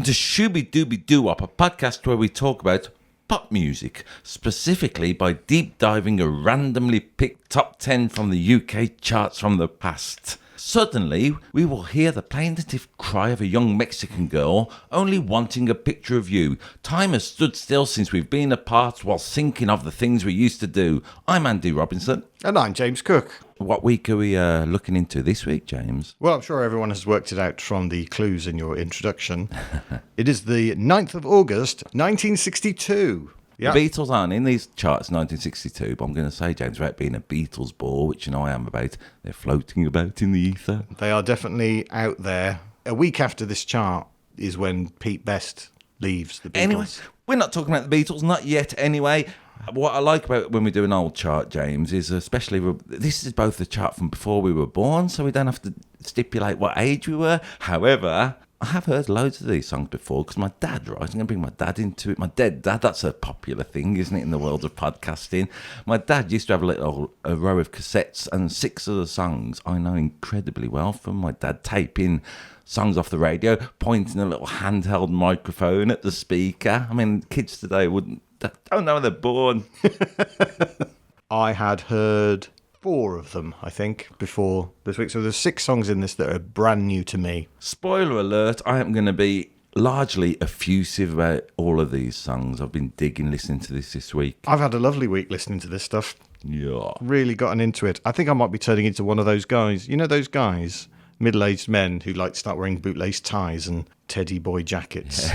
to Shooby Dooby Doo-Wop, a podcast where we talk about pop music, specifically by deep diving a randomly picked top 10 from the UK charts from the past. Suddenly, we will hear the plaintive cry of a young Mexican girl only wanting a picture of you. Time has stood still since we've been apart while thinking of the things we used to do. I'm Andy Robinson. And I'm James Cook. What week are we looking into this week, James? Well, I'm sure everyone has worked it out from the clues in your introduction. It is the 9th of August, 1962. Yep. The Beatles aren't in these charts 1962, but I'm going to say, James, about being a Beatles bore, which you know I am about, they're floating about in the ether. They are definitely out there. A week after this chart is when Pete Best leaves the Beatles. Anyway, we're not talking about the Beatles, not yet anyway. What I like about when we do an old chart, James, is especially this is both the chart from before we were born, so we don't have to stipulate what age we were. However, I have heard loads of these songs before because my dad, right? I'm going to bring my dad into it. My dead dad, that's a popular thing, isn't it, in the world of podcasting? My dad used to have a row of cassettes, and 6 of the songs I know incredibly well from my dad taping songs off the radio, pointing a little handheld microphone at the speaker. I mean, kids today don't know they're born. I had heard 4 of them, I think, before this week. So there's 6 songs in this that are brand new to me. Spoiler alert, I am going to be largely effusive about all of these songs. I've been listening to this week. I've had a lovely week listening to this stuff. Yeah. Really gotten into it. I think I might be turning into one of those guys. You know those guys, middle-aged men who like to start wearing bootlace ties and teddy boy jackets,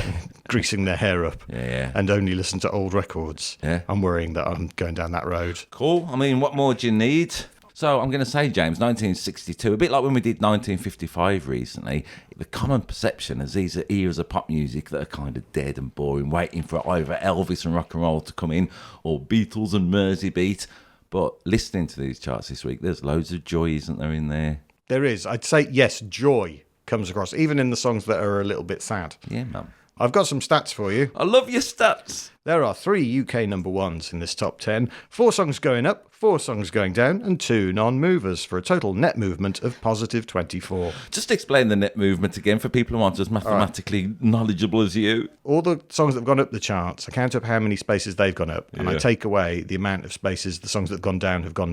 greasing their hair up, and only listen to old records. Yeah. I'm worrying that I'm going down that road. Cool. I mean, what more do you need? So I'm going to say, James, 1962, a bit like when we did 1955 recently, the common perception is these are eras of pop music that are kind of dead and boring, waiting for either Elvis and rock and roll to come in or Beatles and Mersey Beat. But listening to these charts this week, there's loads of joy, isn't there, in there? There is. I'd say, yes, joy comes across, even in the songs that are a little bit sad. Yeah, man. I've got some stats for you. I love your stats. There are 3 UK number ones in this top 10, 4 songs going up, 4 songs going down, and 2 non-movers for a total net movement of positive 24. Just explain the net movement again for people who aren't as mathematically knowledgeable as you. All the songs that have gone up the charts, I count up how many spaces they've gone up, and I take away the amount of spaces the songs that have gone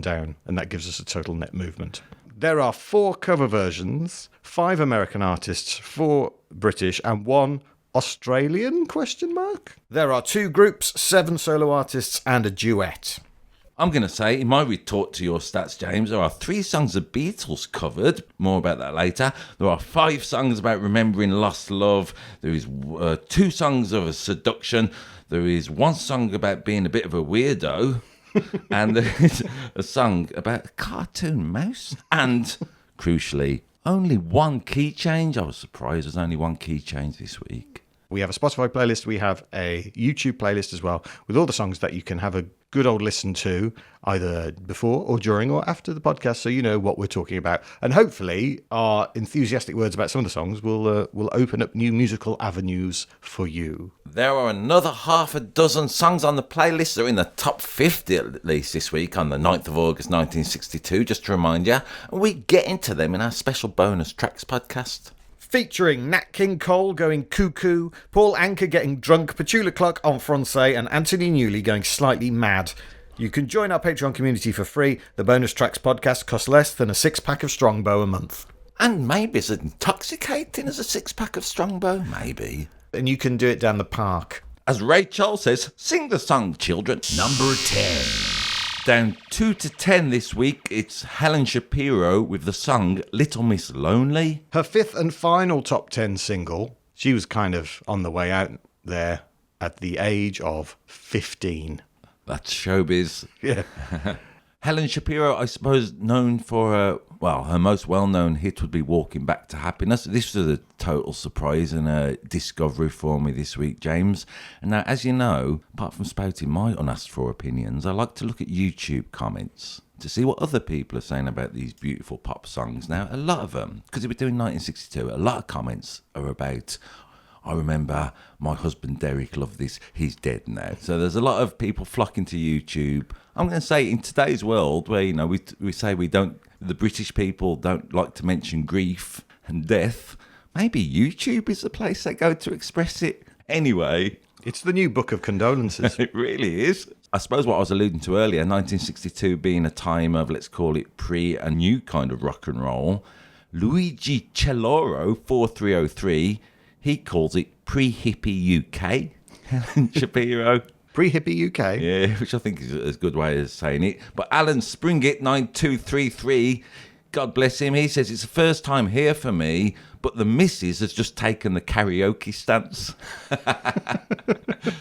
down, and that gives us a total net movement. There are 4 cover versions, 5 American artists, 4 British, and 1 Australian ? There are 2 groups, 7 solo artists, and a duet. I'm going to say, in my retort to your stats, James, there are 3 songs of Beatles covered. More about that later. There are 5 songs about remembering lost love. There is 2 songs of a seduction. There is 1 song about being a bit of a weirdo. And there is a song about a cartoon mouse. And, crucially, only 1 key change. I was surprised there's only 1 key change this week. We have a Spotify playlist. We have a YouTube playlist as well, with all the songs that you can have a good old listen to, either before or during or after the podcast, so you know what we're talking about. And hopefully our enthusiastic words about some of the songs will open up new musical avenues for you. There are another half a dozen songs on the playlist that are in the top 50 at least this week on the 9th of August 1962, just to remind you. And we get into them in our special bonus tracks podcast. Featuring Nat King Cole going cuckoo, Paul Anka getting drunk, Petula Clark en français, and Anthony Newley going slightly mad. You can join our Patreon community for free. The Bonus Tracks podcast costs less than a 6-pack of Strongbow a month. And maybe as intoxicating as a 6-pack of Strongbow, maybe. And you can do it down the park. As Rachel says, sing the song, children. Number 10. Down 2 to 10 this week, it's Helen Shapiro with the song Little Miss Lonely. Her 5th and final top 10 single. She was kind of on the way out there at the age of 15. That's showbiz. Yeah. Helen Shapiro, I suppose, known for her most well-known hit would be Walking Back to Happiness. This was a total surprise and a discovery for me this week, James. And now, as you know, apart from spouting my unasked for opinions, I like to look at YouTube comments to see what other people are saying about these beautiful pop songs. Now, a lot of them, because we were doing 1962, a lot of comments are about, I remember my husband Derek loved this, he's dead now. So there's a lot of people flocking to YouTube. I'm going to say in today's world where, you know, we say the British people don't like to mention grief and death, maybe YouTube is the place they go to express it. Anyway, It's the new book of condolences. it really is. I suppose what I was alluding to earlier, 1962 being a time of, let's call it, a new kind of rock and roll. Luigi Celloro, 4303, he calls it pre-hippie UK. Helen Shapiro. Pre-hippie UK. Yeah, which I think is a good way of saying it. But Alan Springett, 9233, God bless him, he says, it's the first time here for me, but the missus has just taken the karaoke stance.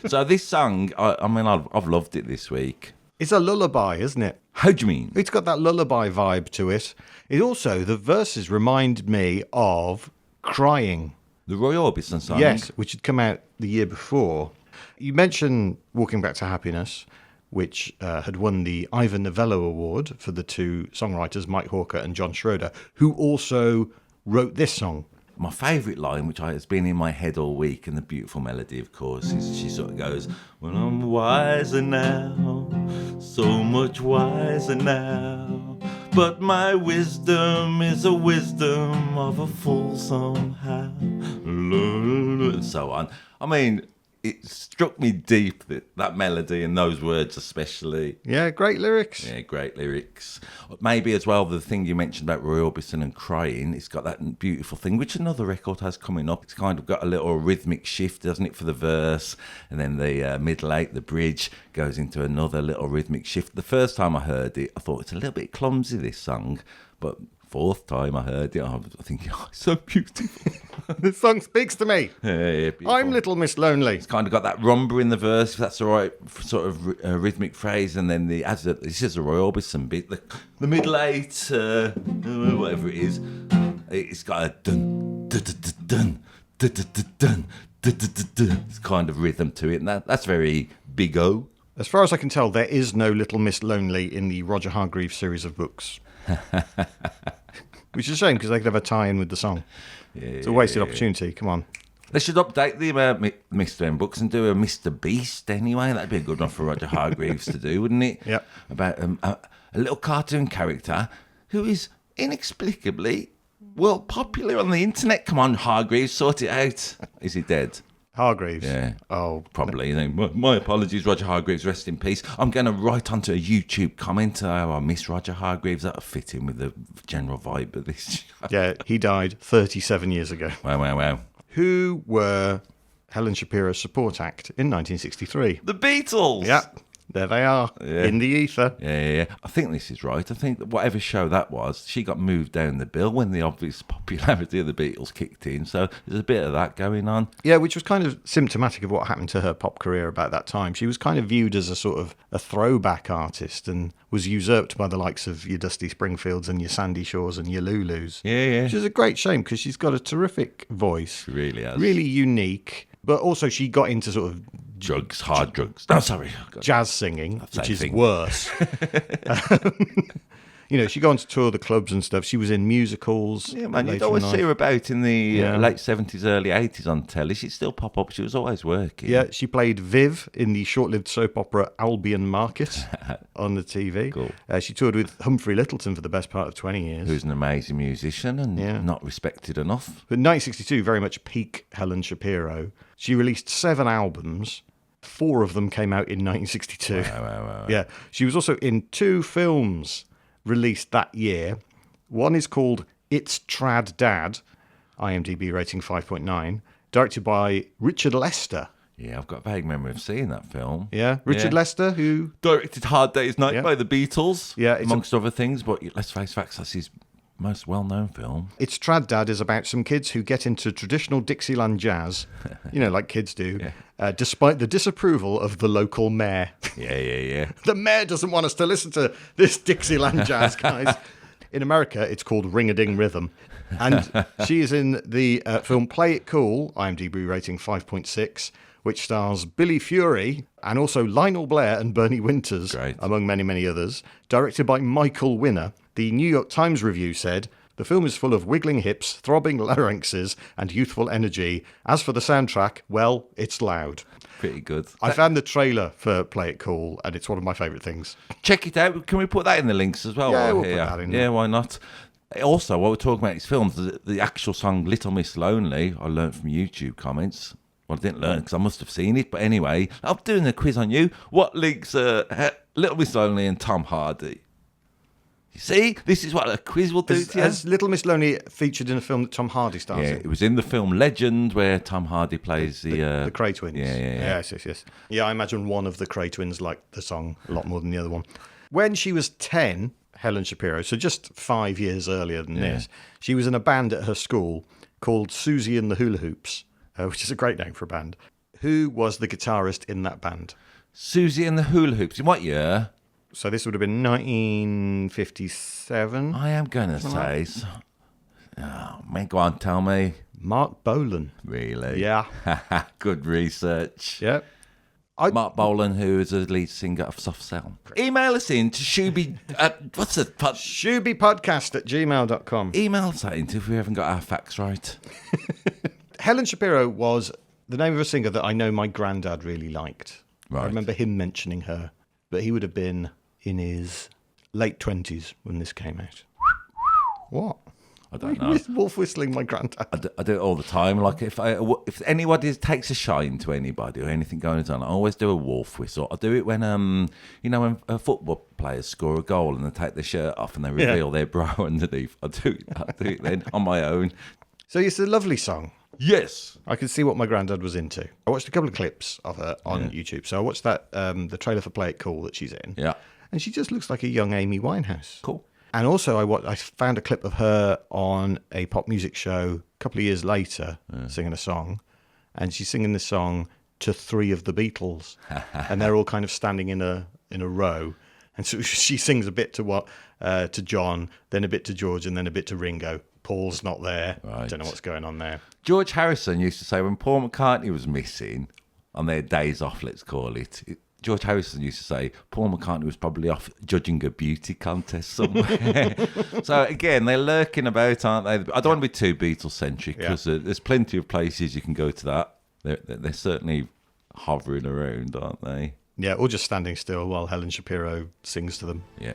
So this song, I've loved it this week. It's a lullaby, isn't it? How do you mean? It's got that lullaby vibe to it. It also, the verses remind me of Crying. The Roy Orbison song? Yes, which had come out the year before. You mentioned Walking Back to Happiness, which had won the Ivor Novello Award for the two songwriters, Mike Hawker and John Schroeder, who also wrote this song. My favourite line, which has been in my head all week, and the beautiful melody, of course, is she sort of goes, well, I'm wiser now, so much wiser now, but my wisdom is a wisdom of a fool somehow, and so on. I mean, it struck me deep, that melody and those words especially. Yeah, great lyrics. Yeah, great lyrics. Maybe as well, the thing you mentioned about Roy Orbison and Crying, it's got that beautiful thing, which another record has coming up. It's kind of got a little rhythmic shift, doesn't it, for the verse, and then the middle eight, the bridge, goes into another little rhythmic shift. The first time I heard it, I thought it's a little bit clumsy, this song, but fourth time I heard it, I was thinking, oh, it's so beautiful. This song speaks to me. Yeah, I'm Little Miss Lonely. It's kind of got that rumba in the verse, if that's the right sort of rhythmic phrase, and then this is a Roy Orbison bit, the middle eight, whatever it is, it's got a dun dun dun dun dun dun dun dun. It's kind of rhythm to it, and that's very Big O. As far as I can tell, there is no Little Miss Lonely in the Roger Hargreaves series of books. Which is a shame, because they could have a tie-in with the song. Yeah, it's a wasted opportunity. Come on. They should update the Mr. M books and do a Mr. Beast anyway. That'd be a good one for Roger Hargreaves to do, wouldn't it? Yeah. About a little cartoon character who is inexplicably, well, popular on the internet. Come on, Hargreaves, sort it out. Is he dead? Hargreaves? Yeah. Oh. Probably. My apologies, Roger Hargreaves, rest in peace. I'm going to write onto a YouTube comment, I miss Roger Hargreaves. That'll fit in with the general vibe of this. Yeah, he died 37 years ago. Wow. Who were Helen Shapiro's support act in 1963? The Beatles! Yeah, there they are, in the ether. Yeah. I think this is right. I think that whatever show that was, she got moved down the bill when the obvious popularity of the Beatles kicked in. So there's a bit of that going on. Yeah, which was kind of symptomatic of what happened to her pop career about that time. She was kind of viewed as a sort of a throwback artist and was usurped by the likes of your Dusty Springfields and your Sandy Shaws and your Lulus. Yeah. Which is a great shame, because she's got a terrific voice. She really has. Really unique. But also she got into sort of hard drugs. No, sorry. Jazz singing, which is thing. worse. She got on to tour the clubs and stuff. She was in musicals. Yeah, man, you'd always see her about in the late 70s, early 80s on telly. She'd still pop up. She was always working. Yeah, she played Viv in the short-lived soap opera Albion Market on the TV. Cool. She toured with Humphrey Lyttelton for the best part of 20 years. Who's an amazing musician and not respected enough. But 1962, very much peak Helen Shapiro. She released 7 albums. 4 of them came out in 1962. Wow. Yeah, she was also in 2 films released that year. One is called It's Trad Dad, IMDb rating 5.9, directed by Richard Lester. Yeah, I've got a vague memory of seeing that film. Yeah, Richard Lester, who directed Hard Day's Night by the Beatles, amongst other things, but let's face facts, that's his most well-known film. It's Trad Dad is about some kids who get into traditional Dixieland jazz, like kids do, despite the disapproval of the local mayor. Yeah. The mayor doesn't want us to listen to this Dixieland jazz, guys. In America, it's called Ring-a-Ding Rhythm. And she is in the film Play It Cool, IMDb rating 5.6, which stars Billy Fury and also Lionel Blair and Bernie Winters, among many, many others, directed by Michael Winner. The New York Times review said, "The film is full of wiggling hips, throbbing larynxes, and youthful energy. As for the soundtrack, well, it's loud." Pretty good. I found the trailer for Play It Cool, and it's one of my favourite things. Check it out. Can we put that in the links as well? Yeah, we'll put that in. Yeah, why not? Also, while we're talking about his films, the actual song Little Miss Lonely, I learned from YouTube comments. Well, I didn't learn because I must have seen it. But anyway, I'm doing a quiz on you. What links Little Miss Lonely and Tom Hardy? You see, this is what a quiz will do to you. Has Little Miss Lonely featured in a film that Tom Hardy stars Yeah, in? it was in the film Legend where Tom Hardy plays The Cray twins. Yeah. Yes. Yeah, I imagine one of the Cray twins liked the song a lot more than the other one. When she was 10, Helen Shapiro, so just 5 years earlier than this, she was in a band at her school called Susie and the Hula Hoops, which is a great name for a band. Who was the guitarist in that band? Susie and the Hula Hoops. In what year? So this would have been 1957. I am going to say... Oh, man, go on, tell me. Mark Bolan. Really? Yeah. Good research. Yep. Mark Bolan, who is the lead singer of Soft Cell. Email us in to Shuby... what's it? ShubyPodcast@gmail.com. Email us in if we haven't got our facts right. Helen Shapiro was the name of a singer that I know my granddad really liked. Right. I remember him mentioning her, but he would have been in his late 20s when this came out. What? I don't know. Wolf whistling my granddad. I do it all the time. Like if anybody takes a shine to anybody or anything going on, I always do a wolf whistle. I do it when when football players score a goal and they take their shirt off and they reveal their bra underneath. I do it then on my own. So it's a lovely song. Yes. I can see what my granddad was into. I watched a couple of clips of her on YouTube. So I watched that the trailer for Play It Cool that she's in. Yeah. And she just looks like a young Amy Winehouse. Cool. And also I found a clip of her on a pop music show a couple of years later singing a song. And she's singing this song to 3 of the Beatles. And they're all kind of standing in a row. And so she sings a bit to John, then a bit to George, and then a bit to Ringo. Paul's not there. Right. I don't know what's going on there. George Harrison used to say when Paul McCartney was missing on their days off, let's call it, George Harrison used to say Paul McCartney was probably off judging a beauty contest somewhere. So again, they're lurking about, aren't they? I don't want to be too Beatles-centric because there's plenty of places you can go to that. They're certainly hovering around, aren't they? Yeah, or just standing still while Helen Shapiro sings to them. Yeah.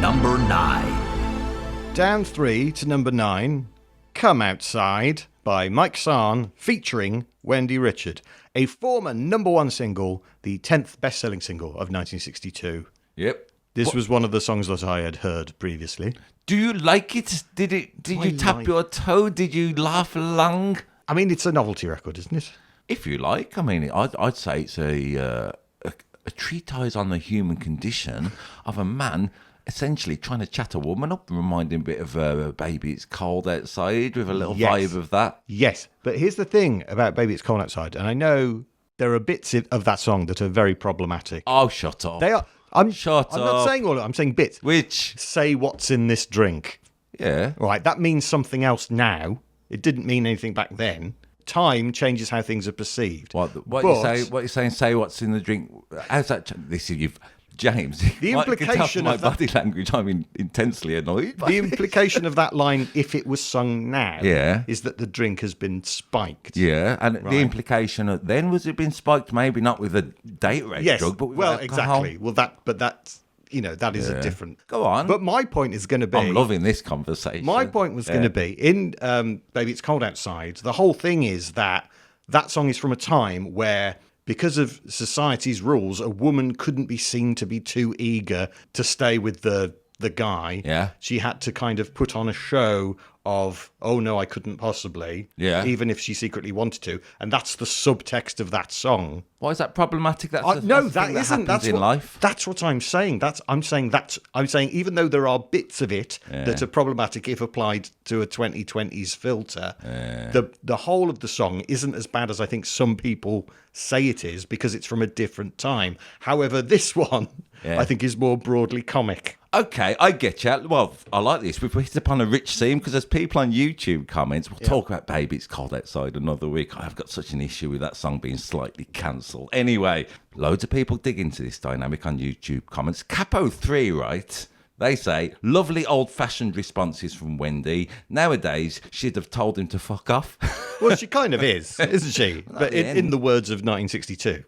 Number 9. Down 3 to number 9, Come Outside by Mike Sarn featuring Wendy Richard, a former number 1 single, the 10th best-selling single of 1962. Yep. This was one of the songs that I had heard previously. Do you like it? Did you tap your toe? Did you laugh along? I mean, it's a novelty record, isn't it? If you like. I mean, I'd say it's a treatise on the human condition of a man essentially trying to chat a woman up and remind him a bit of Baby It's Cold Outside with a little vibe of that. Yes, but here's the thing about Baby It's Cold Outside, and I know there are bits of that song that are very problematic. Oh, shut up. They are. Shut I'm up. not saying all of it, I'm saying bits. Which? Say what's in this drink. Yeah. Right, that means something else now. It didn't mean anything back then. Time changes how things are perceived. What you saying? Say what's in the drink. How's that? This is you've James. The implication my of that, body language. I'm intensely annoyed. The implication of that line, if it was sung now, is that the drink has been spiked. Yeah, and the implication of then was it been spiked? Maybe not with a date rape drug, but with alcohol. Exactly. Well, that is a different. Go on. But my point is going to be. I'm loving this conversation. My point was going to be in "Baby It's Cold Outside." The whole thing is that song is from a time where, because of society's rules, a woman couldn't be seen to be too eager to stay with the guy. Yeah. She had to kind of put on a show of, oh no, I couldn't possibly. Yeah. Even if she secretly wanted to. And that's the subtext of that song. Why is that problematic? That's that isn't. That's in life. That's what I'm saying. I'm saying even though there are bits of it that are problematic if applied to a 2020s filter, the whole of the song isn't as bad as I think some people say it is because it's from a different time. However, this one I think is more broadly comic. Okay, I get you. Well, I like this. We've hit upon a rich theme because there's people on YouTube comments. We'll talk about Baby It's Cold Outside another week. I've got such an issue with that song being slightly cancelled. Anyway, loads of people dig into this dynamic on YouTube comments. Capo3, right? They say, lovely old-fashioned responses from Wendy. Nowadays, she'd have told him to fuck off. Well, she kind of is, isn't she? But in the words of 1962.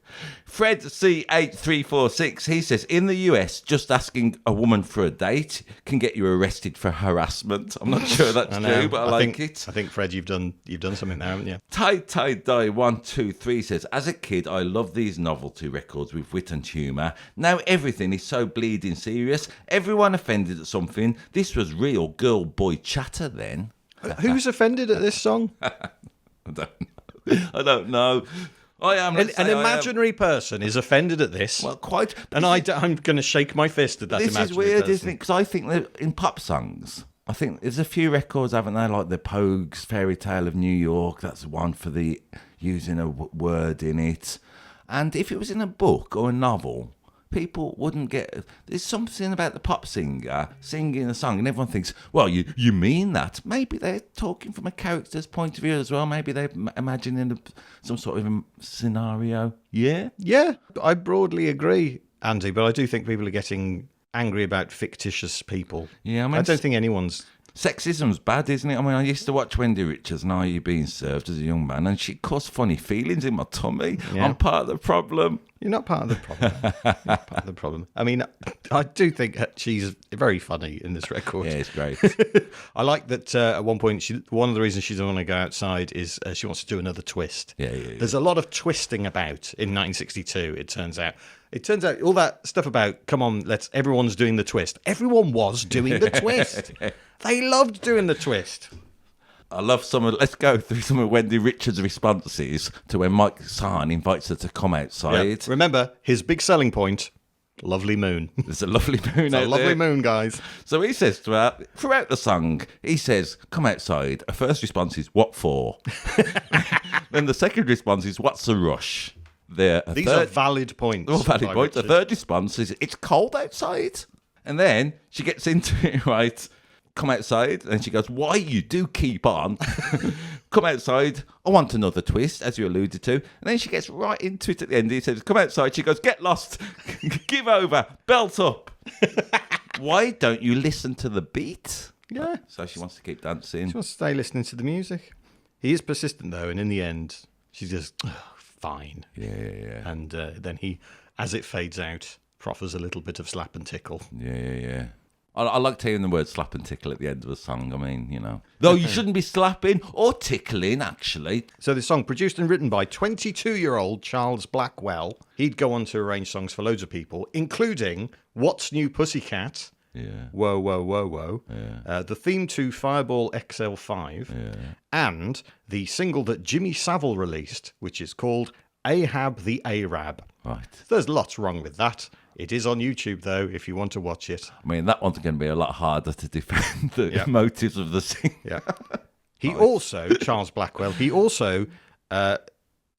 Fred C8346, he says, in the US, just asking a woman for a date can get you arrested for harassment. I'm not sure that's true, but I like it. I think, Fred, you've done something there, haven't you? Tie Die 123 says, as a kid, I loved these novelty records with wit and humour. Now everything is so bleeding serious. Everyone offended at something. This was real girl-boy chatter then. Who's offended at this song? I don't know. I am. An imaginary person is offended at this. Well, quite. And I'm going to shake my fist at that This imaginary is weird, person. isn't it? Because I think that in pop songs, I think there's a few records, haven't there? Like the Pogues' Fairy Tale of New York. That's one for the using a word in it. And if it was in a book or a novel, people wouldn't get... There's something about the pop singer singing a song and everyone thinks, well, you mean that? Maybe they're talking from a character's point of view as well. Maybe they're imagining some sort of scenario. Yeah? Yeah, I broadly agree, Andy, but I do think people are getting angry about fictitious people. Yeah, I mean... I don't think anyone's... Sexism's bad, isn't it? I mean, I used to watch Wendy Richards and Are You Being Served as a young man, and she caused funny feelings in my tummy. Yeah. I'm part of the problem. You're not part of the problem. You're not part of the problem. I mean, I do think she's very funny in this record. Yeah, it's great. I like that at one point, one of the reasons she doesn't want to go outside is she wants to do another twist. Yeah. There's a lot of twisting about in 1962, it turns out. It turns out all that stuff about, come on, everyone's doing the twist. Everyone was doing the twist. They loved doing the twist. I love let's go through some of Wendy Richards' responses to when Mike Sahn invites her to come outside. Yep. Remember, his big selling point, lovely moon. There's a lovely moon It's out a lovely there. moon, guys. So he says to her, throughout the song, he says, come outside. Her first response is, what for? Then the second response is, what's the rush? These are valid points. All valid by points. The Richard. third response is, it's cold outside. And then she gets into it, right? Come outside. And she goes, why you do keep on? Come outside. I want another twist, as you alluded to. And then she gets right into it at the end. He says, come outside. She goes, get lost. Give over. Belt up. Why don't you listen to the beat? Yeah. So she wants to keep dancing. She wants to stay listening to the music. He is persistent, though, and in the end, she's just, fine. Yeah. And then he, as it fades out, proffers a little bit of slap and tickle. Yeah. I like hearing the word slap and tickle at the end of a song. I mean, you know. Though you shouldn't be slapping or tickling, actually. So this song, produced and written by 22-year-old Charles Blackwell. He'd go on to arrange songs for loads of people, including What's New Pussycat? Yeah. Whoa, whoa, whoa, whoa. Yeah. The theme to Fireball XL5. Yeah. And the single that Jimmy Savile released, which is called Ahab the Arab. Right. There's lots wrong with that. It is on YouTube, though, if you want to watch it. I mean, that one's going to be a lot harder to defend the Yeah. motives of the singer. Yeah. Charles Blackwell, he also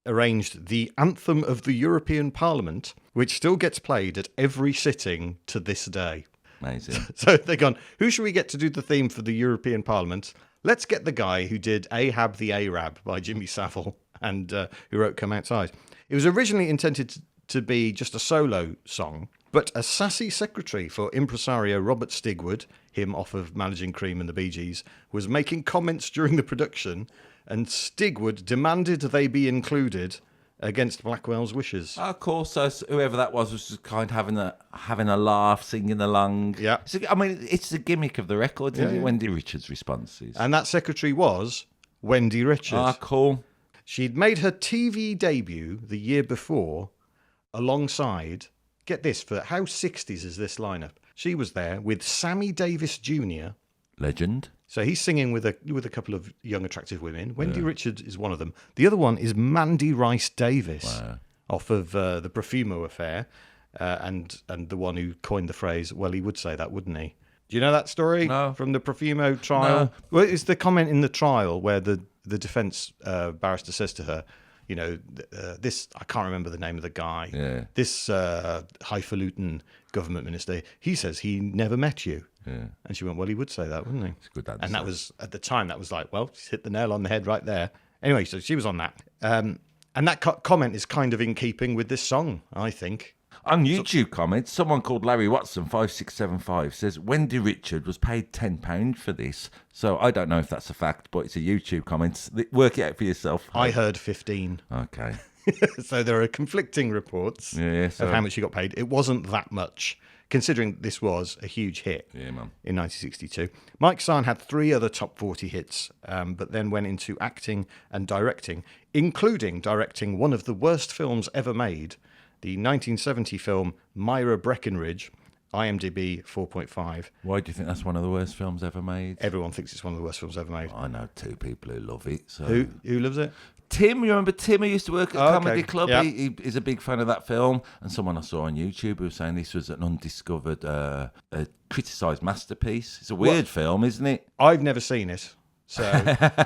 arranged the Anthem of the European Parliament, which still gets played at every sitting to this day. Amazing. So they've gone, who should we get to do the theme for the European Parliament? Let's get the guy who did Ahab the Arab by Jimmy Savile and who wrote Come Outside. It was originally intended to be just a solo song, but a sassy secretary for impresario Robert Stigwood, him off of Managing Cream and the Bee Gees, was making comments during the production, and Stigwood demanded they be included against Blackwell's wishes. Of course, whoever that was just kind of having a laugh, singing along. Yeah. I mean, it's the gimmick of the record, isn't it? Yeah. Wendy Richards' responses. And that secretary was Wendy Richards. Cool. She'd made her TV debut the year before alongside, get this, for how 60s is this lineup? She was there with Sammy Davis Jr. Legend. So he's singing with a couple of young, attractive women. Wendy Richards is one of them. The other one is Mandy Rice Davis, off of the Profumo affair, and the one who coined the phrase, well, he would say that, wouldn't he? Do you know that story from the Profumo trial? No. Well, it's the comment in the trial where the defence barrister says to her, you know, this, I can't remember the name of the guy, this highfalutin government minister, he says he never met you. Yeah. And she went, well, he would say that, wouldn't he? It's a good answer. And that was, at the time, that was like, well, she's hit the nail on the head right there. Anyway, so she was on that. And that comment is kind of in keeping with this song, I think. On YouTube comments, someone called Larry Watson 5675 says Wendy Richard was paid £10 for this. So I don't know if that's a fact, but it's a YouTube comment. Work it out for yourself. I heard 15. Okay. So there are conflicting reports of how much she got paid. It wasn't that much, considering this was a huge hit Yeah, man. in 1962. Mike Sarn had 3 other top 40 hits, but then went into acting and directing, including directing one of the worst films ever made, the 1970 film Myra Breckinridge, IMDb 4.5. Why do you think that's one of the worst films ever made? Everyone thinks it's one of the worst films ever made. I know 2 people who love it. So. Who loves it? Tim, you remember Tim who used to work at a comedy club? Yeah. He's a big fan of that film. And someone I saw on YouTube who was saying this was an undiscovered, criticised masterpiece. It's a weird film, isn't it? I've never seen it. So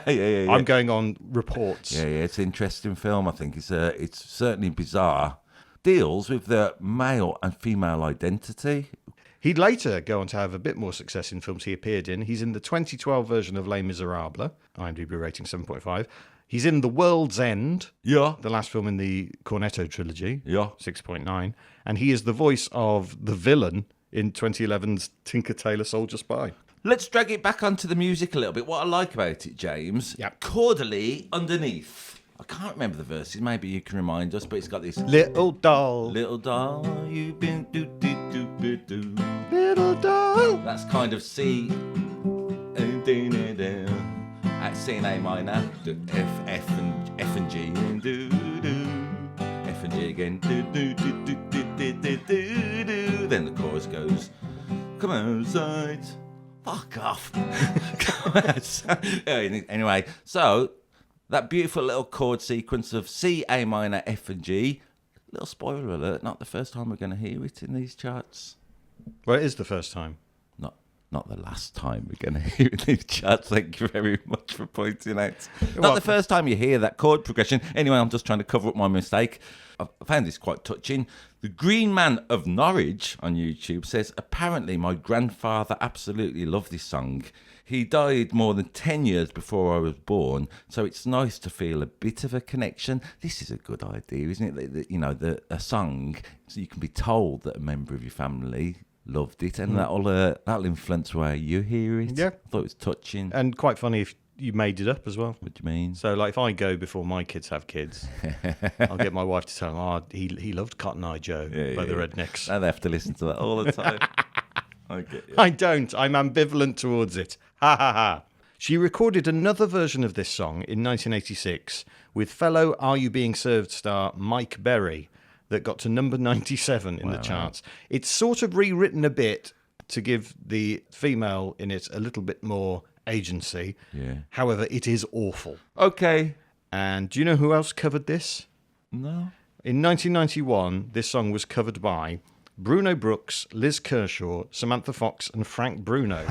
yeah. I'm going on reports. Yeah, it's an interesting film. I think it's certainly bizarre. Deals with the male and female identity. He'd later go on to have a bit more success in films he appeared in. He's in the 2012 version of Les Miserables, IMDb rating 7.5. He's in The World's End, Yeah. the last film in the Cornetto trilogy, Yeah. 6.9. And he is the voice of the villain in 2011's Tinker Tailor Soldier Spy. Let's drag it back onto the music a little bit. What I like about it, James, Yep. Chordally underneath. I can't remember the verses. Maybe you can remind us, but it's got this Little doll, little doll, you've been do. little doll. That's kind of C. At C and A minor, F and G, do. F and G again, do. Then the chorus goes, come outside. Fuck off. Come outside. Anyway, so that beautiful little chord sequence of C, A minor, F and G. Little spoiler alert, not the first time we're going to hear it in these charts. Well, it is the first time. Not the last time we're going to hear it in these charts. Thank you very much for pointing out. Not Well, the first time you hear that chord progression. Anyway, I'm just trying to cover up my mistake. I found this quite touching. The Green Man of Norwich on YouTube says, apparently my grandfather absolutely loved this song. He died more than 10 years before I was born, so it's nice to feel a bit of a connection. This is a good idea, isn't it? A song, so you can be told that a member of your family loved it, and that'll influence where you hear it. Yeah. I thought it was touching. And quite funny if you made it up as well. What do you mean? So, like, if I go before my kids have kids, I'll get my wife to tell them, he loved Cotton Eye Joe by the Rednecks. Now they have to listen to that all the time. I get you. I don't. I'm ambivalent towards it. Ha ha ha. She recorded another version of this song in 1986 with fellow Are You Being Served star Mike Berry that got to number 97 in the charts. It's sort of rewritten a bit to give the female in it a little bit more agency. Yeah. However, it is awful. Okay. And do you know who else covered this? No. In 1991, this song was covered by Bruno Brooks, Liz Kershaw, Samantha Fox, and Frank Bruno.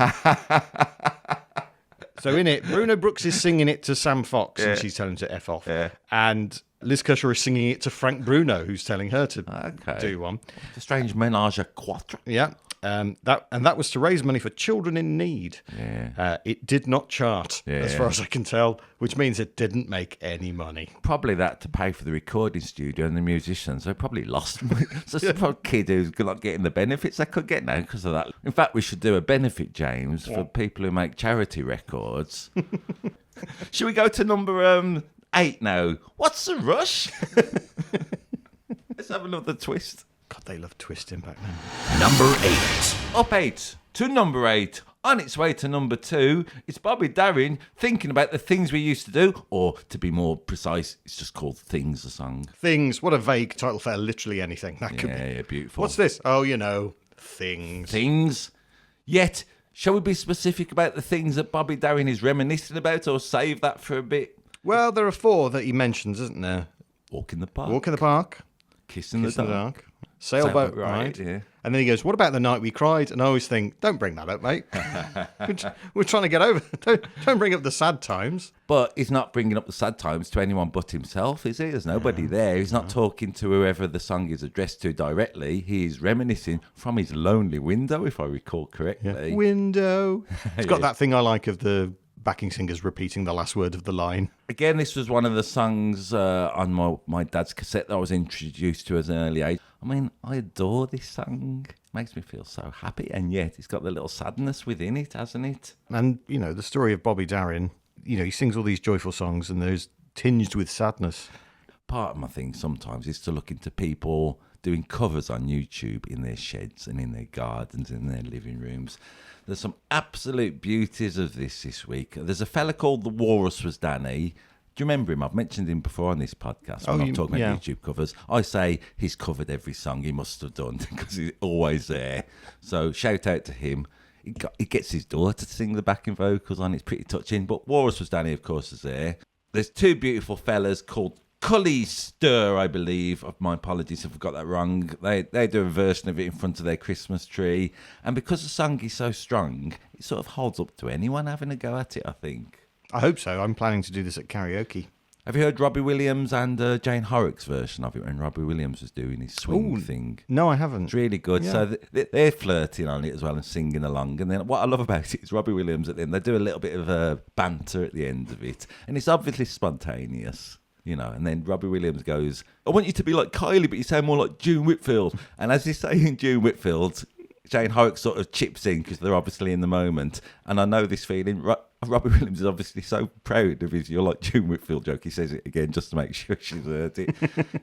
So in it, Bruno Brooks is singing it to Sam Fox, and she's telling him to F off. Yeah. And Liz Kershaw is singing it to Frank Bruno, who's telling her to do one. It's a strange menage a quatre. Yeah. That was to raise money for children in need. Yeah. It did not chart, as far as I can tell, which means it didn't make any money. Probably that to pay for the recording studio and the musicians. They probably lost money. So some kid who's not getting the benefits they could get now because of that. In fact, we should do a benefit, James, for people who make charity records. Should we go to number 8 now? What's the rush? Let's have another twist. God, they love twisting back then. Number 8. Up 8 to number 8. On its way to number 2, it's Bobby Darin thinking about the things we used to do, or to be more precise, it's just called Things, the song. Things. What a vague title for literally anything. That could be. Yeah, beautiful. What's this? Oh, things. Things. Yet, shall we be specific about the things that Bobby Darin is reminiscing about, or save that for a bit? Well, there are 4 that he mentions, isn't there? Walk in the park. Walk in the park. Kiss in the dark. Sailboat ride. Yeah. And then he goes, what about the night we cried? And I always think, don't bring that up, mate. We're trying to get over. Don't bring up the sad times. But he's not bringing up the sad times to anyone but himself, is he? There's nobody there. He's not talking to whoever the song is addressed to directly. He's reminiscing from his lonely window, if I recall correctly. Window. It's got that thing I like of the backing singers repeating the last word of the line. Again, this was one of the songs on my dad's cassette that I was introduced to as an early age. I mean, I adore this song. Makes me feel so happy, and yet it's got the little sadness within it, hasn't it? And, the story of Bobby Darin, he sings all these joyful songs and those tinged with sadness. Part of my thing sometimes is to look into people doing covers on YouTube in their sheds and in their gardens, in their living rooms. There's some absolute beauties of this week. There's a fella called The Walrus Was Danny. Do you remember him? I've mentioned him before on this podcast when I'm talking about YouTube covers. I say he's covered every song he must have done because he's always there. So shout out to him. He gets his daughter to sing the backing vocals on. It's pretty touching. But Walrus Was Danny, of course, is there. There's two beautiful fellas called Cully Stir, I believe. My apologies if I got that wrong. They do a version of it in front of their Christmas tree. And because the song is so strong, it sort of holds up to anyone having a go at it, I think. I hope so. I'm planning to do this at karaoke. Have you heard Robbie Williams and Jane Horrocks' version of it when Robbie Williams was doing his swing thing? No, I haven't. It's really good. Yeah. So they're flirting on it as well and singing along. And then what I love about it is Robbie Williams at the end. They do a little bit of banter at the end of it. And it's obviously spontaneous. And then Robbie Williams goes, I want you to be like Kylie, but you sound more like June Whitfield. And as he's saying June Whitfield, Jane Horrocks sort of chips in because they're obviously in the moment. And I know this feeling. Robbie Williams is obviously so proud of his "you're like June Whitfield" joke. He says it again just to make sure she's heard it.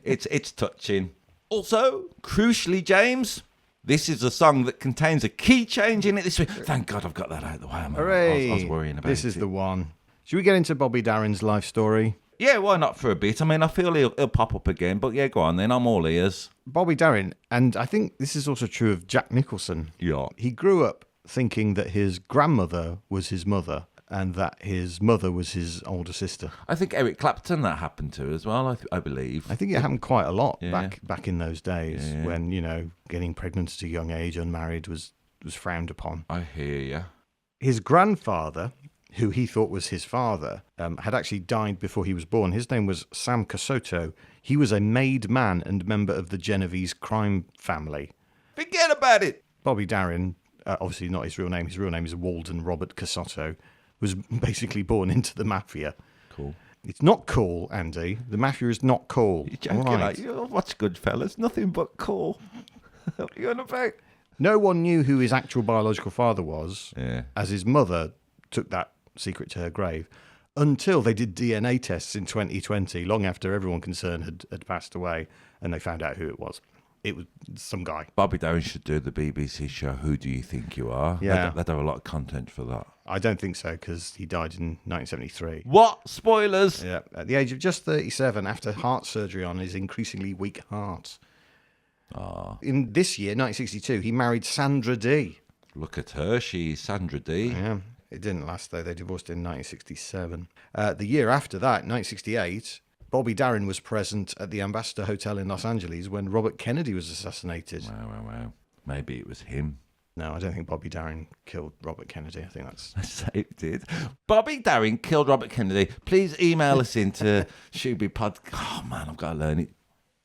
It's touching. Also, crucially, James, this is a song that contains a key change in it this week. Thank God I've got that out of the way. Hooray! I was worrying about it. This is the one. Should we get into Bobby Darin's life story? Yeah, why not for a bit? I mean, I feel he'll pop up again, but yeah, go on then. I'm all ears. Bobby Darin, and I think this is also true of Jack Nicholson. Yeah. He grew up thinking that his grandmother was his mother and that his mother was his older sister. I think Eric Clapton that happened to as well, I believe. I think it happened quite a lot back in those days when, getting pregnant at a young age, unmarried, was frowned upon. I hear you. His grandfather, who he thought was his father, had actually died before he was born. His name was Sam Casotto. He was a made man and member of the Genovese crime family. Forget about it! Bobby Darin, obviously not his real name is Walden Robert Casotto, was basically born into the mafia. Cool. It's not cool, Andy. The mafia is not cool. You're joking, right. You watch Goodfellas, nothing but cool. What are you on about? No one knew who his actual biological father was, as his mother took that secret to her grave, until they did DNA tests in 2020, long after everyone concerned had passed away, and they found out who it was. It was some guy. Bobby Darin should do the BBC show, Who Do You Think You Are? Yeah. They'd have a lot of content for that. I don't think so, because he died in 1973. What? Spoilers? Yeah, at the age of just 37, after heart surgery on his increasingly weak heart. In this year, 1962, he married Sandra Dee. Look at her, she's Sandra Dee. Yeah, it didn't last, though. They divorced in 1967. The year after that, 1968... Bobby Darin was present at the Ambassador Hotel in Los Angeles when Robert Kennedy was assassinated. Wow. Maybe it was him. No, I don't think Bobby Darin killed Robert Kennedy. I think that's... It did. Bobby Darin killed Robert Kennedy. Please email us into ShubyPod... Oh, man, I've got to learn it.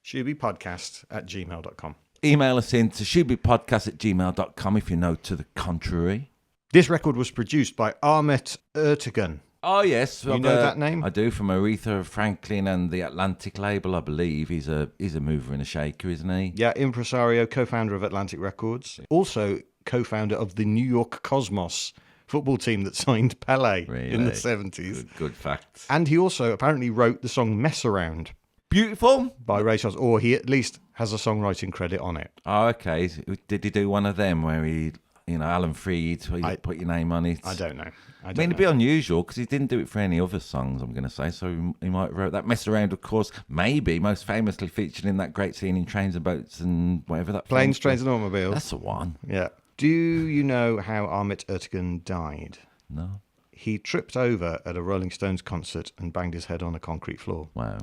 ShubyPodcast@gmail.com. Email us into ShubyPodcast@gmail.com if you know to the contrary. This record was produced by Ahmet Ertegun. Oh, yes. You know that name? I do, from Aretha Franklin and the Atlantic label, I believe. He's a mover and a shaker, isn't he? Yeah, impresario, co-founder of Atlantic Records. Also co-founder of the New York Cosmos football team that signed Pelé in the 70s. Good facts. And he also apparently wrote the song Mess Around. Beautiful. By Ray Charles, or he at least has a songwriting credit on it. Oh, okay. Did he do one of them where he... Alan Freed, where you put your name on it. I don't know. I mean, it'd be unusual because he didn't do it for any other songs, I'm going to say. So he might have wrote that. Mess Around, of course, maybe most famously featured in that great scene in Trains and Boats and whatever that. Planes, Trains and Automobiles. That's the one. Yeah. Do you know how Ahmet Ertegun died? No. He tripped over at a Rolling Stones concert and banged his head on a concrete floor. Wow.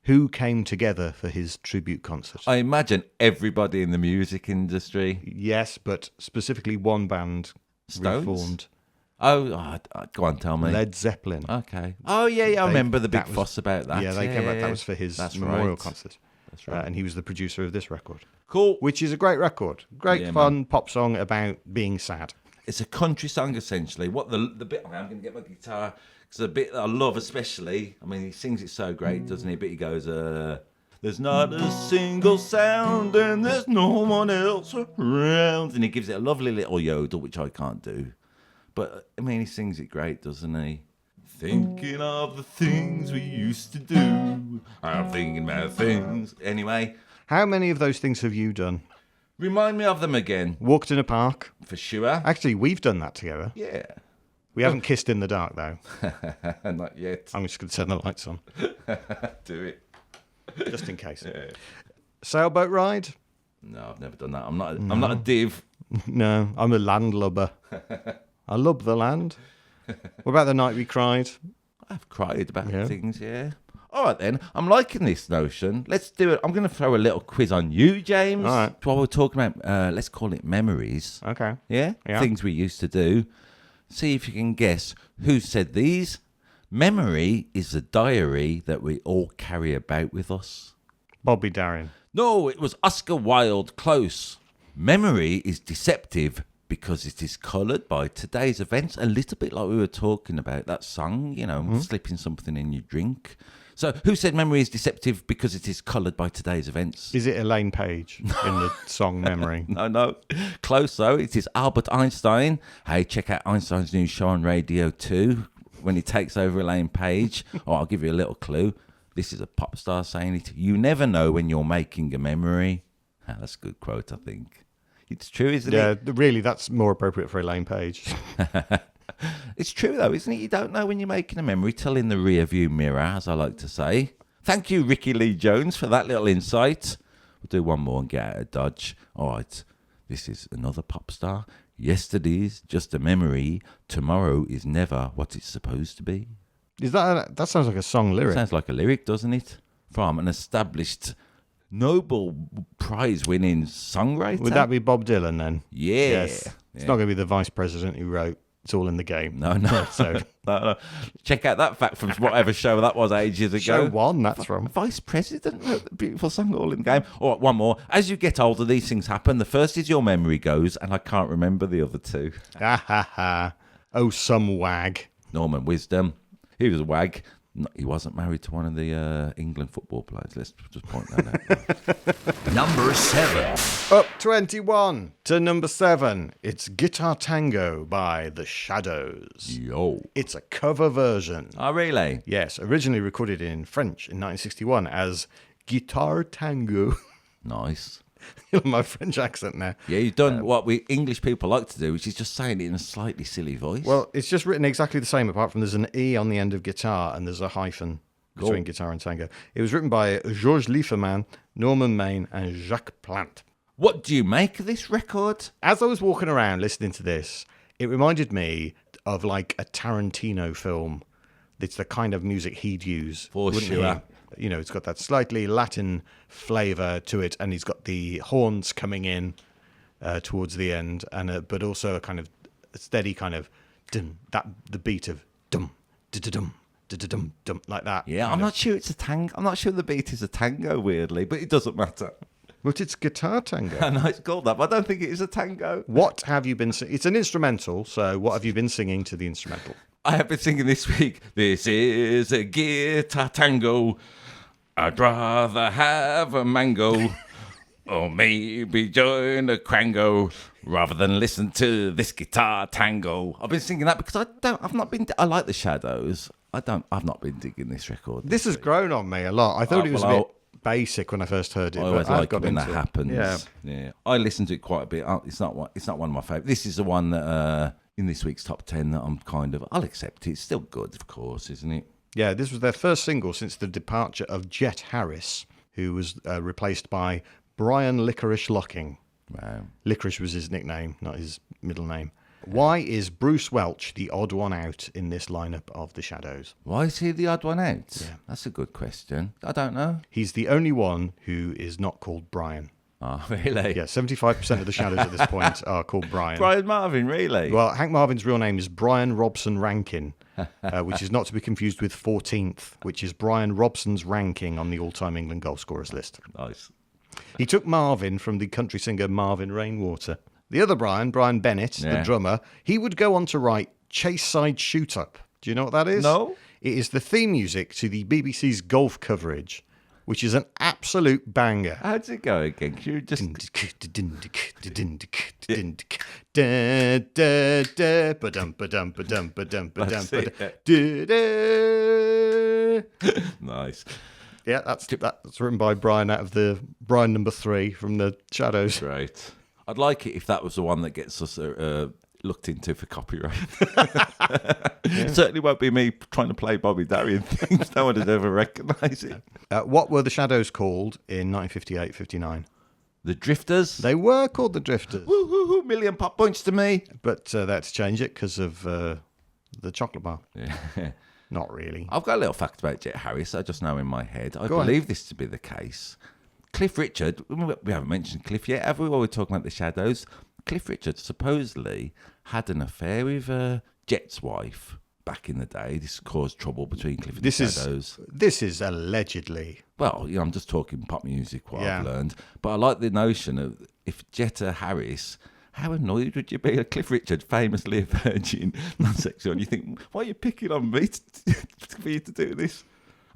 Who came together for his tribute concert? I imagine everybody in the music industry. Yes, but specifically one band Stones? reformed. Oh, go on, tell me. Led Zeppelin. Okay. Oh, yeah, I remember the big fuss about that. Yeah, they came back. That was for his memorial right. concert. That's right. And he was the producer of this record. Cool. Which is a great record. Great fun pop song about being sad. It's a country song, essentially. What the bit... I'm going to get my guitar, because the bit that I love especially, I mean, he sings it so great, doesn't he? But he goes, there's not a single sound and there's no one else around. And he gives it a lovely little yodel, which I can't do. But, I mean, he sings it great, doesn't he? Thinking of the things we used to do. I'm thinking about things. Anyway. How many of those things have you done? Remind me of them again. Walked in a park. For sure. Actually, we've done that together. Yeah. We haven't kissed in the dark, though. Not yet. I'm just going to turn the lights on. Do it. Just in case. Yeah. Sailboat ride? No, I've never done that. I'm not a div. No, I'm a landlubber. I love the land. What about the night we cried? I've cried about things, yeah. All right, then. I'm liking this notion. Let's do it. I'm going to throw a little quiz on you, James. All right. While we're talking about, let's call it memories. Okay. Yeah? Things we used to do. See if you can guess who said these. Memory is the diary that we all carry about with us. Bobby Darin. No, it was Oscar Wilde. Close. Memory is deceptive because it is coloured by today's events. A little bit like we were talking about that song, slipping something in your drink. So who said memory is deceptive because it is coloured by today's events? Is it Elaine Page in the song Memory? No. Close, though. It is Albert Einstein. Hey, check out Einstein's new show on Radio 2 when he takes over Elaine Page. Oh, I'll give you a little clue. This is a pop star saying it. You never know when you're making a memory. That's a good quote, I think. It's true, isn't it? Yeah, really, that's more appropriate for Elaine Page. It's true, though, isn't it? You don't know when you're making a memory till in the rear view mirror, as I like to say. Thank you, Ricky Lee Jones, for that little insight. We'll do one more and get out of Dodge. All right, this is another pop star. Yesterday's just a memory. Tomorrow is never what it's supposed to be. Is that sounds like a song lyric? Sounds like a lyric, doesn't it? From an established Nobel Prize-winning songwriter. Would that be Bob Dylan then? Yeah. Yes. It's not going to be the vice president who wrote It's All in the Game. No. So no. Check out that fact from whatever show that was ages ago. Show 1, that's from. Vice President wrote the beautiful song All in the Game. All right, one more. As you get older, these things happen. The first is your memory goes, and I can't remember the other two. Ha ha ha. Oh, some wag. Norman Wisdom. He was a wag. No, he wasn't married to one of the England football players. Let's just point that out. Number 7. Up 21 to number 7. It's Guitar Tango by The Shadows. Yo. It's a cover version. Oh, really? Yes, originally recorded in French in 1961 as Guitar Tango. Nice. My French accent now. Yeah, you've done what we English people like to do, which is just saying it in a slightly silly voice. Well, it's just written exactly the same, apart from there's an E on the end of guitar and there's a hyphen between guitar and tango. It was written by Georges Lieferman, Norman Maine, and Jacques Plant. What do you make of this record? As I was walking around listening to this, it reminded me of like a Tarantino film. It's the kind of music he'd use. For sure. You know, it's got that slightly Latin flavour to it, and he's got the horns coming in towards the end, and but also a kind of steady kind of dum, the beat of dum, dum, dum, dum, like that. Yeah, I'm not sure it's a tango. I'm not sure the beat is a tango, weirdly, but it doesn't matter. But it's guitar tango. I know it's called that, but I don't think it is a tango. What have you been singing? It's an instrumental, so what have you been singing to the instrumental? I have been singing this week, this is a guitar tango. I'd rather have a mango or maybe join a quango rather than listen to this guitar tango. I've been singing that because I like the Shadows. I've not been digging this record. This has grown on me a lot. I thought it was a bit basic when I first heard it. I always like it when that happens. Yeah. I listen to it quite a bit. It's not one of my favourites. This is the one that in this week's top 10 that I'll accept it. It's still good, of course, isn't it? Yeah, this was their first single since the departure of Jet Harris, who was replaced by Brian Licorice Locking. Wow. Licorice was his nickname, not his middle name. Why is Bruce Welch the odd one out in this lineup of The Shadows? Why is he the odd one out? Yeah. That's a good question. I don't know. He's the only one who is not called Brian. Oh, really? Yeah, 75% of the Shadows at this point are called Brian. Brian Marvin, really? Well, Hank Marvin's real name is Brian Robson Rankin, which is not to be confused with 14th, which is Brian Robson's ranking on the all-time England goal scorers list. Nice. He took Marvin from the country singer Marvin Rainwater. The other Brian Bennett, the drummer, he would go on to write Chase Side Shoot Up. Do you know what that is? No. It is the theme music to the BBC's golf coverage, which is an absolute banger. How does it go again? Can you just... Nice. Yeah, that's written by Brian out of the Brian number 3 from the Shadows. Great. I'd like it if that was the one that gets us looked into for copyright. Certainly won't be me trying to play Bobby Darin things. No one would ever recognise it. What were the Shadows called in 1958-59? The Drifters. They were called the Drifters. Woo-hoo-hoo, million pop points to me. But they had to change it because of the chocolate bar. Yeah. Not really. I've got a little fact about Jet Harris. I just know in my head. I believe this to be the case. Cliff Richard, we haven't mentioned Cliff yet, have we? While we're talking about the Shadows, Cliff Richard supposedly had an affair with Jet's wife back in the day. This caused trouble between Cliff and the Shadows. This is allegedly. Well, I'm just talking pop music, what I've learned. But I like the notion of if Jetta Harris... How annoyed would you be? Cliff Richard, famously a virgin, non-sexual, and you think, why are you picking on me for you to do this?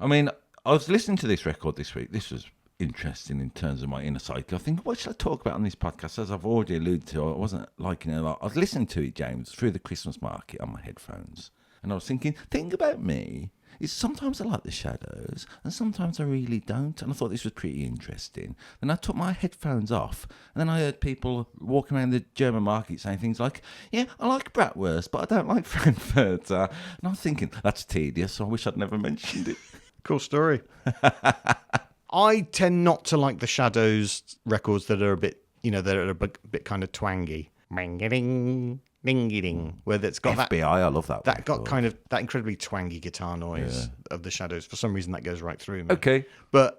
I mean, I was listening to this record this week. This was interesting in terms of my inner psyche. I think, what should I talk about on this podcast? As I've already alluded to, I wasn't liking it a lot. I was listening to it, James, through the Christmas market on my headphones. And I was thinking, think about me. Is sometimes I like the Shadows and sometimes I really don't. And I thought this was pretty interesting. Then I took my headphones off and then I heard people walking around the German market saying things like, yeah, I like bratwurst, but I don't like Frankfurter. And I was thinking, that's tedious, so I wish I'd never mentioned it. Cool story. I tend not to like the Shadows records that are a bit, that are a bit kind of twangy. Ding-a-ding, where it's got FBI, I love that. That got kind of that incredibly twangy guitar noise of the Shadows. For some reason, that goes right through me. Okay. But,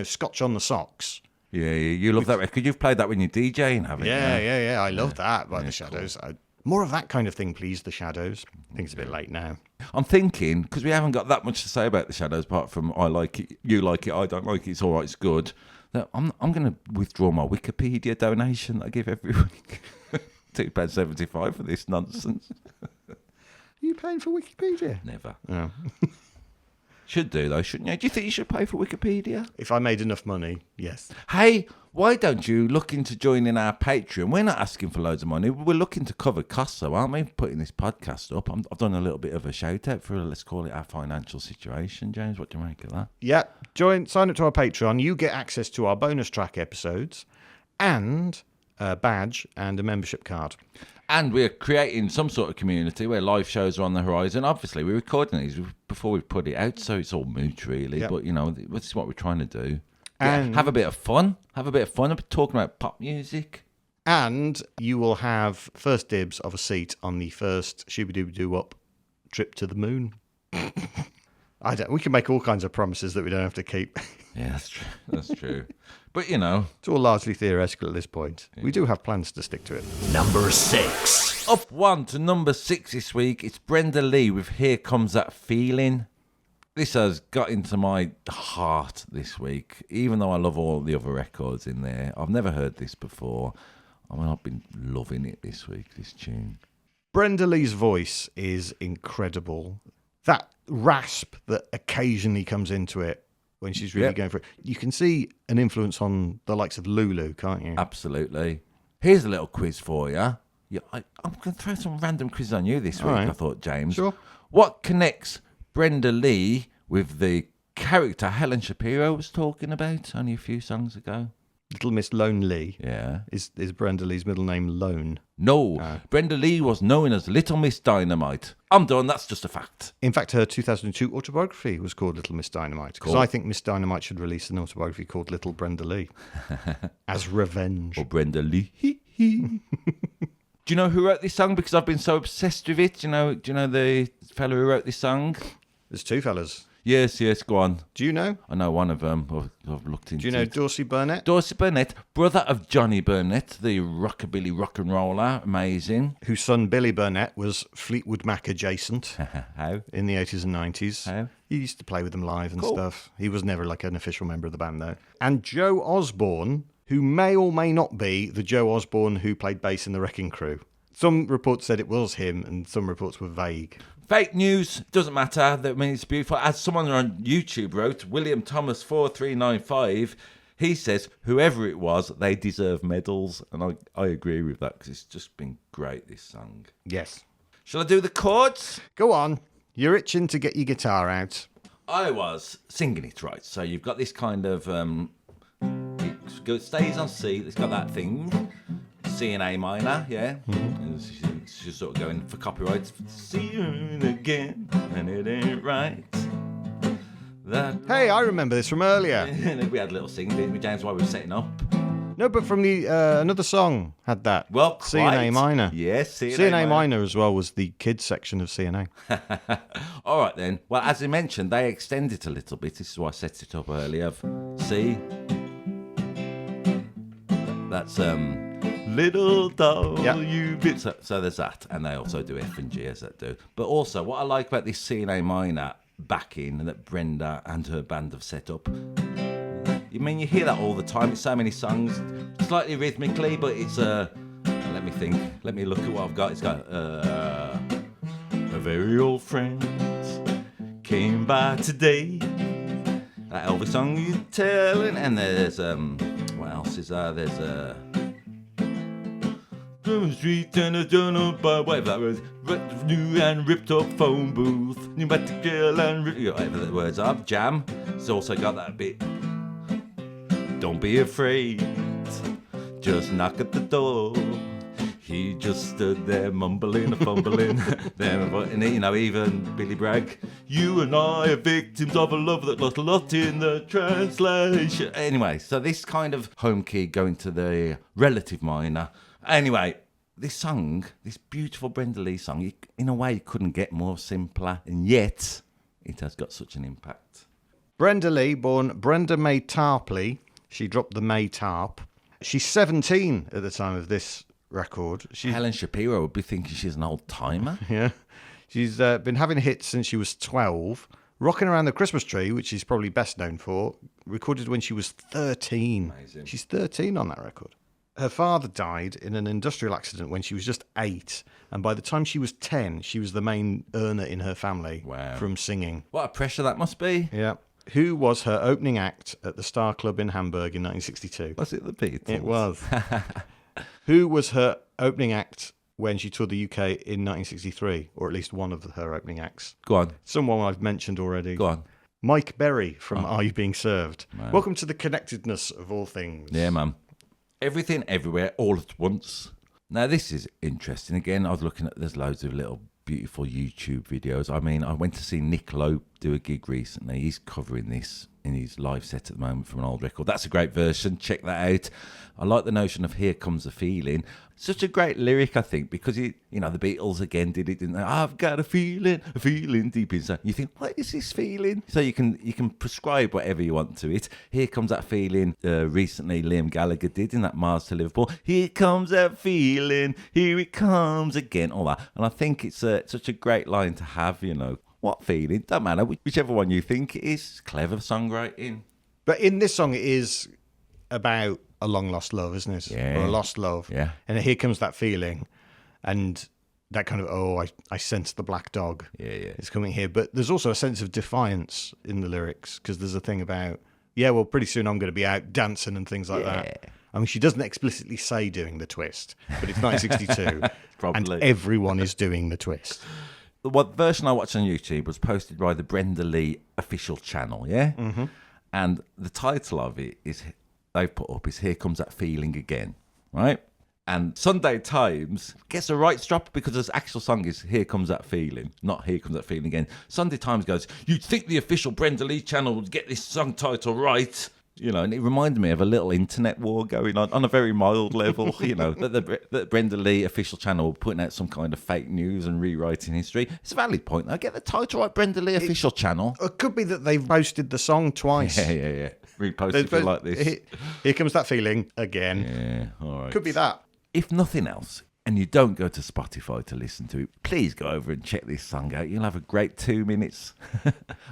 Scotch on the Socks. Yeah, you love that record. You've played that when you're DJing, haven't you? Yeah. I love that by the Shadows. Cool. More of that kind of thing, please, the Shadows. I think it's a bit late now. I'm thinking, because we haven't got that much to say about the Shadows, apart from I like it, you like it, I don't like it, it's all right, it's good. I'm going to withdraw my Wikipedia donation that I give every week. £2.75 for this nonsense. Are you paying for Wikipedia? Never. No. Should do, though, shouldn't you? Do you think you should pay for Wikipedia? If I made enough money, yes. Hey, why don't you look into joining our Patreon? We're not asking for loads of money. We're looking to cover costs, though, aren't we? Putting this podcast up. I've done a little bit of a shout-out for, let's call it, our financial situation. James, what do you make of that? Yeah, sign up to our Patreon. You get access to our bonus track episodes and a badge and a membership card. And we're creating some sort of community where live shows are on the horizon. Obviously, we're recording these before we put it out, so it's all moot, really. Yep. But, this is what we're trying to do. And have a bit of fun. Have a bit of fun talking about pop music. And you will have first dibs of a seat on the first Shooby-Dooby-Doo-Wop trip to the moon. We can make all kinds of promises that we don't have to keep. Yeah, that's true. That's true. But, it's all largely theoretical at this point. Yeah. We do have plans to stick to it. Number 6. Up one to number 6 this week. It's Brenda Lee with Here Comes That Feeling. This has got into my heart this week, even though I love all the other records in there. I've never heard this before. I've been loving it this week, this tune. Brenda Lee's voice is incredible. That rasp that occasionally comes into it when she's really going for it. You can see an influence on the likes of Lulu, can't you? Absolutely. Here's a little quiz for you. I'm going to throw some random quizzes on you this week, right. I thought, James. Sure. What connects Brenda Lee with the character Helen Shapiro was talking about only a few songs ago? Little Miss Lone Lee. Yeah. Is Brenda Lee's middle name Lone? No. Brenda Lee was known as Little Miss Dynamite. I'm done. That's just a fact. In fact, her 2002 autobiography was called Little Miss Dynamite. Because cool. I think Miss Dynamite should release an autobiography called Little Brenda Lee. As revenge. Or Brenda Lee. Do you know who wrote this song? Because I've been so obsessed with it. Do you know the fellow who wrote this song? There's two fellas. Yes, go on. Do you know? I know one of them. I've looked into. Do you know Dorsey Burnett? Dorsey Burnett, brother of Johnny Burnett, the rockabilly rock and roller, amazing. Whose son Billy Burnett was Fleetwood Mac adjacent. How? In the 80s and 90s. How? He used to play with them live and stuff. He was never like an official member of the band though. And Joe Osborne, who may or may not be the Joe Osborne who played bass in the Wrecking Crew. Some reports said it was him, and some reports were vague. Fake news, doesn't matter. I mean, it's beautiful. As someone on YouTube wrote, William Thomas 4395, he says, whoever it was, they deserve medals. And I agree with that, because it's just been great, this song. Yes. Shall I do the chords? Go on. You're itching to get your guitar out. I was singing it right. So you've got this kind of, it stays on C. It's got that thing. C and A minor, yeah. Mm-hmm. She's sort of going for copyright. See you again, and it ain't right. Hey, I remember this from earlier. We had a little sing, didn't we, James, while we were setting up? No, but from the another song had that. Well, C and A minor. Yes, C and A minor as well was the kids section of C and A. All right then. Well, as I mentioned, they extend it a little bit. This is why I set it up earlier. C. That's little doll, you bit. So there's that, and they also do F and G as that do. But also, what I like about this C and A minor backing that Brenda and her band have set up. I mean, you hear that all the time. It's so many songs, slightly rhythmically, but it's let me think. Let me look at what I've got. It's got a very old friend came by today. That Elvis song you telling, and there's what else is there? There's street and a journal, but whatever that was. New and ripped up phone booth. Pneumatic girl and whatever the words are. Jam. It's also got that bit. Don't be afraid. Just knock at the door. He just stood there mumbling and fumbling. And you know, even Billy Bragg. You and I are victims of a love that lost a lot in the translation. Anyway, so this kind of home key going to the relative minor. Anyway, this song, this beautiful Brenda Lee song, in a way you couldn't get more simpler, and yet it has got such an impact. Brenda Lee, born Brenda May Tarpley. She dropped the May Tarp. She's 17 at the time of this record. Helen Shapiro would be thinking she's an old timer. Yeah. She's been having hits since she was 12. Rocking Around the Christmas Tree, which she's probably best known for, recorded when she was 13. Amazing. She's 13 on that record. Her father died in an industrial accident when she was just 8, and by the time she was 10, she was the main earner in her family from singing. What a pressure that must be. Yeah. Who was her opening act at the Star Club in Hamburg in 1962? Was it the Beatles? It was. Who was her opening act when she toured the UK in 1963, or at least one of her opening acts? Go on. Someone I've mentioned already. Go on. Mike Berry from Are You Being Served? Man. Welcome to the connectedness of all things. Yeah, man. Everything, everywhere, all at once. Now, this is interesting. Again, I was looking at, there's loads of little beautiful YouTube videos. I mean, I went to see Nick Lowe do a gig recently. He's covering this in his live set at the moment from an old record. That's a great version. Check that out. I like the notion of Here Comes the Feeling. Such a great lyric, I think, because the Beatles again did it, didn't they? I've got a feeling deep inside. You think, what is this feeling? So you can prescribe whatever you want to it. Here Comes That Feeling. Recently, Liam Gallagher did in that Mars to Liverpool. Here comes that feeling. Here it comes again. All that, and I think it's such a great line to have. What feeling? Don't matter. Whichever one you think it is. Clever songwriting. But in this song, it is about a long-lost love, isn't it? Yeah. Or a lost love. Yeah. And here comes that feeling. And that kind of, I sense the black dog. Yeah. It's coming here. But there's also a sense of defiance in the lyrics, because there's a thing about, pretty soon I'm going to be out dancing and things like that. I mean, she doesn't explicitly say doing the twist, but it's 1962. Probably. And everyone is doing the twist. What version I watched on YouTube was posted by the Brenda Lee official channel, yeah? Mm-hmm. And the title of it they've put up is Here Comes That Feeling Again, right? And Sunday Times gets a right strop because the actual song is Here Comes That Feeling, not Here Comes That Feeling Again. Sunday Times goes, you'd think the official Brenda Lee channel would get this song title right. And it reminded me of a little internet war going on a very mild level, that Brenda Lee official channel putting out some kind of fake news and rewriting history. It's a valid point. I get the title right, Brenda Lee official channel. It could be that they've posted the song twice. Yeah. Reposted it like this. Here comes that feeling again. Yeah, all right. Could be that. If nothing else, and you don't go to Spotify to listen to it, please go over and check this song out. You'll have a great 2 minutes.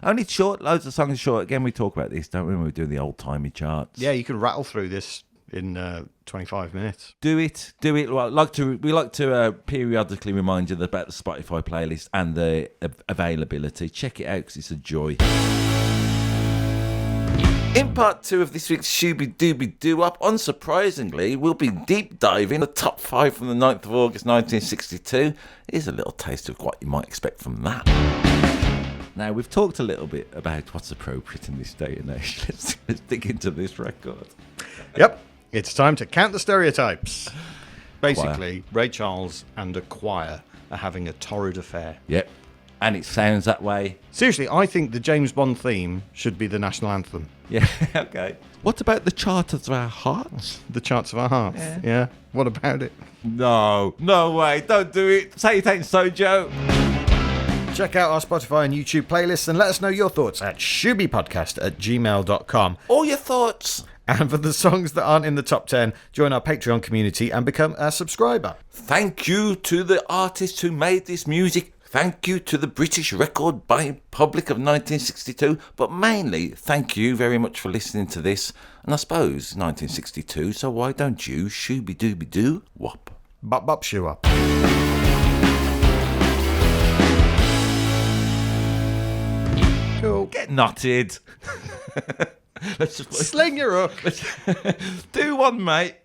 Only short, loads of songs short. Again, we talk about this, don't we, when we're doing the old-timey charts. Yeah, you can rattle through this in 25 minutes. Do it. Well, we like to periodically remind you about the Spotify playlist and the availability. Check it out because it's a joy. In part 2 of this week's Shooby Dooby Doo Up, unsurprisingly, we'll be deep diving the top 5 from the 9th of August 1962. Here's a little taste of what you might expect from that. Now, we've talked a little bit about what's appropriate in this day and age. Let's dig into this record. Yep, it's time to count the stereotypes. Basically, Ray Charles and a choir are having a torrid affair. Yep, and it sounds that way. Seriously, I think the James Bond theme should be the national anthem. Yeah, okay. What about the Charters of Our Hearts? The Charts of Our Hearts. Yeah. What about it? No way. Don't do it. Say it ain't so, Joe. Check out our Spotify and YouTube playlists and let us know your thoughts at shubipodcast@gmail.com. All your thoughts. And for the songs that aren't in the top 10, join our Patreon community and become a subscriber. Thank you to the artists who made this music. Thank you to the British Record Buying Public of 1962. But mainly, thank you very much for listening to this. And I suppose 1962, so why don't you shooby dooby doo wop? Bop bop shoo up. Cool. Get knotted. Let's just Sling your hook. do one, mate.